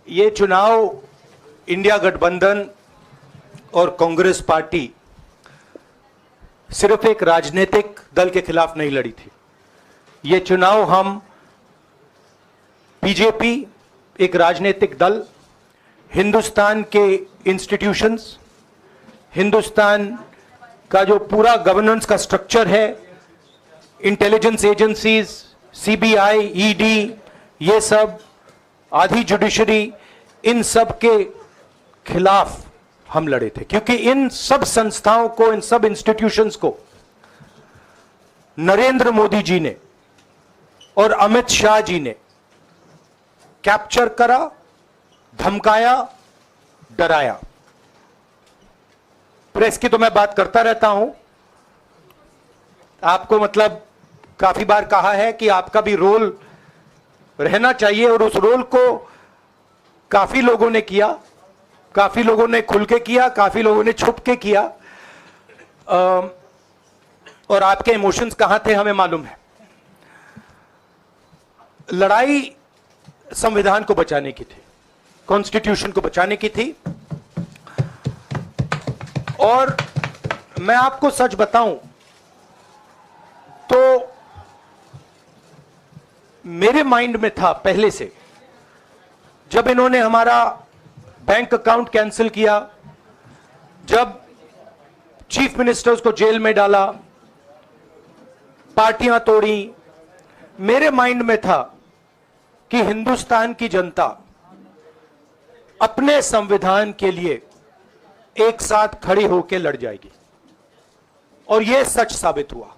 ये चुनाव इंडिया गठबंधन और कांग्रेस पार्टी सिर्फ एक राजनीतिक दल के खिलाफ नहीं लड़ी थी। ये चुनाव हम बीजेपी, एक राजनीतिक दल, हिंदुस्तान के इंस्टीट्यूशंस, हिंदुस्तान का जो पूरा गवर्नेंस का स्ट्रक्चर है, इंटेलिजेंस एजेंसीज, सीबीआई, ईडी, ये सब, आधी जुडिशरी, इन सब के खिलाफ हम लड़े थे, क्योंकि इन सब संस्थाओं को, इन सब इंस्टीट्यूशंस को नरेंद्र मोदी जी ने और अमित शाह जी ने कैप्चर करा, धमकाया, डराया। प्रेस की तो मैं बात करता रहता हूं, आपको मतलब काफी बार कहा है कि आपका भी रोल रहना चाहिए, और उस रोल को काफी लोगों ने किया, काफी लोगों ने खुल के किया, काफी लोगों ने छुप के किया, और आपके इमोशंस कहां थे हमें मालूम है। लड़ाई संविधान को बचाने की थी, कॉन्स्टिट्यूशन को बचाने की थी। और मैं आपको सच बताऊं तो मेरे माइंड में था पहले से, जब इन्होंने हमारा बैंक अकाउंट कैंसिल किया, जब चीफ मिनिस्टर्स को जेल में डाला, पार्टियां तोड़ी, मेरे माइंड में था कि हिंदुस्तान की जनता अपने संविधान के लिए एक साथ खड़ी होकर लड़ जाएगी, और यह सच साबित हुआ।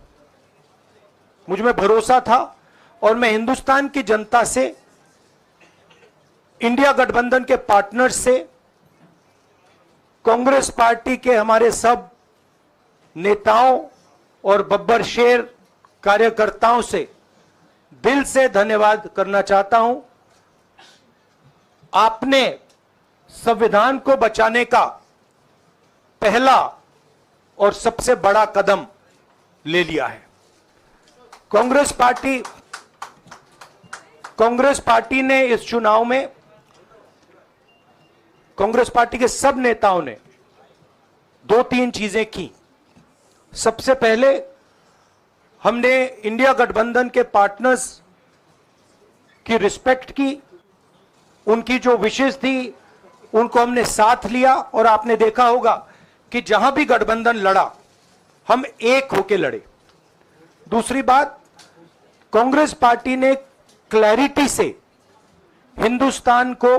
मुझ में भरोसा था, और मैं हिंदुस्तान की जनता से, इंडिया गठबंधन के पार्टनर्स से, कांग्रेस पार्टी के हमारे सब नेताओं और बब्बर शेर कार्यकर्ताओं से दिल से धन्यवाद करना चाहता हूं। आपने संविधान को बचाने का पहला और सबसे बड़ा कदम ले लिया है। कांग्रेस पार्टी ने इस चुनाव में, कांग्रेस पार्टी के सब नेताओं ने 2-3 चीजें की। सबसे पहले हमने इंडिया गठबंधन के पार्टनर्स की रिस्पेक्ट की, उनकी जो विशेष थी उनको हमने साथ लिया, और आपने देखा होगा कि जहां भी गठबंधन लड़ा हम एक होकर लड़े। दूसरी बात, कांग्रेस पार्टी ने क्लैरिटी से हिंदुस्तान को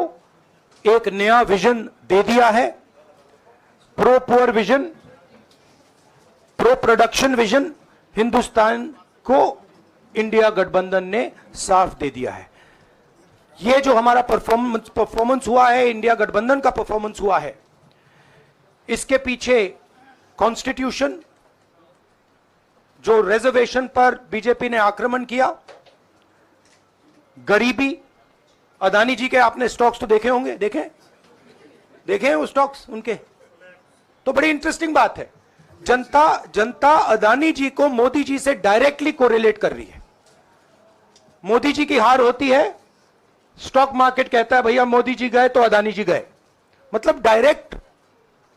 एक नया विजन दे दिया है, pro poor vision, pro production vision. Hindustan को इंडिया गठबंधन ने साफ दे दिया है। यह जो हमारा परफॉर्मेंस हुआ है, इंडिया गठबंधन का परफॉर्मेंस हुआ है, इसके पीछे कॉन्स्टिट्यूशन, जो रिजर्वेशन पर बीजेपी ने आक्रमण किया, गरीबी, अदानी जी के आपने स्टॉक्स तो देखे होंगे, देखे हैं वो स्टॉक्स उनके, तो बड़ी इंटरेस्टिंग बात है। जनता अदानी जी को मोदी जी से डायरेक्टली कोरिलेट कर रही है। मोदी जी की हार होती है, स्टॉक मार्केट कहता है भैया मोदी जी गए तो अदानी जी गए, मतलब डायरेक्ट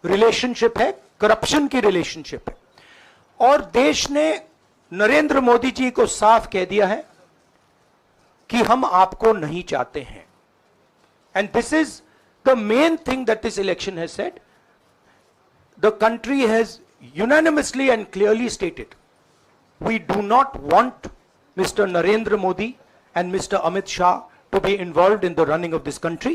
रिलेशनशिप है, करप्शन की रिलेशनशिप है। और देश ने नरेंद्र मोदी जी को साफ कह दिया है कि हम आपको नहीं चाहते हैं। And this is the main thing that this election has said. The country has unanimously and clearly stated, we do not want Mr. Narendra Modi and Mr. Amit Shah to be involved in the running of this country.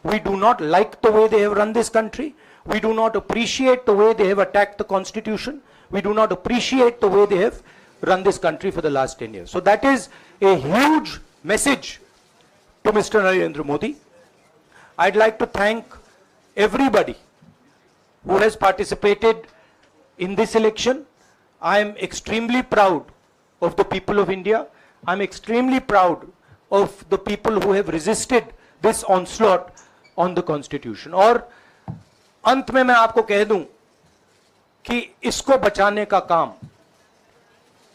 We do not like the way they have run this country. We do not appreciate the way they have attacked the constitution. We do not appreciate the way they have run this country for the last 10 years. So that is a huge message to Mr. Narendra Modi. I'd like to thank everybody who has participated in this election. I am extremely proud of the people of India. I am extremely proud of the people who have resisted this onslaught on the constitution. और अंत में मैं आपको कह दूं कि इसको बचाने का काम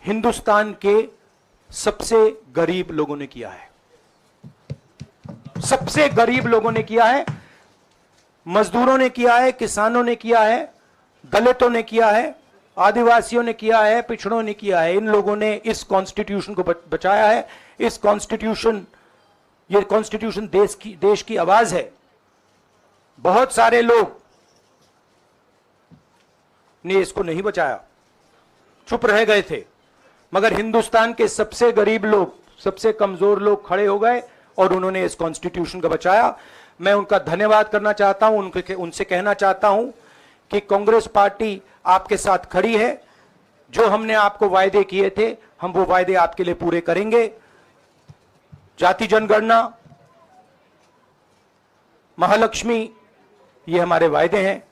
हिंदुस्तान के सबसे गरीब लोगों ने किया है। सबसे गरीब लोगों ने किया है, मजदूरों ने किया है, किसानों ने किया है, दलितों ने किया है, आदिवासियों ने किया है, पिछड़ों ने किया है। इन लोगों ने इस कॉन्स्टिट्यूशन को बचाया है। इस कॉन्स्टिट्यूशन, ये कॉन्स्टिट्यूशन देश की आवाज है। बहुत सारे लोग ने इसको नहीं बचाया, चुप रह गए थे, मगर हिंदुस्तान के सबसे गरीब लोग, सबसे कमजोर लोग खड़े हो गए और उन्होंने इस कॉन्स्टिट्यूशन को बचाया। मैं उनका धन्यवाद करना चाहता हूं, उनसे कहना चाहता हूं कि कांग्रेस पार्टी आपके साथ खड़ी है। जो हमने आपको वायदे किए थे, हम वो वायदे आपके लिए पूरे करेंगे। जाति जनगणना, महालक्ष्मी, ये हमारे वायदे हैं।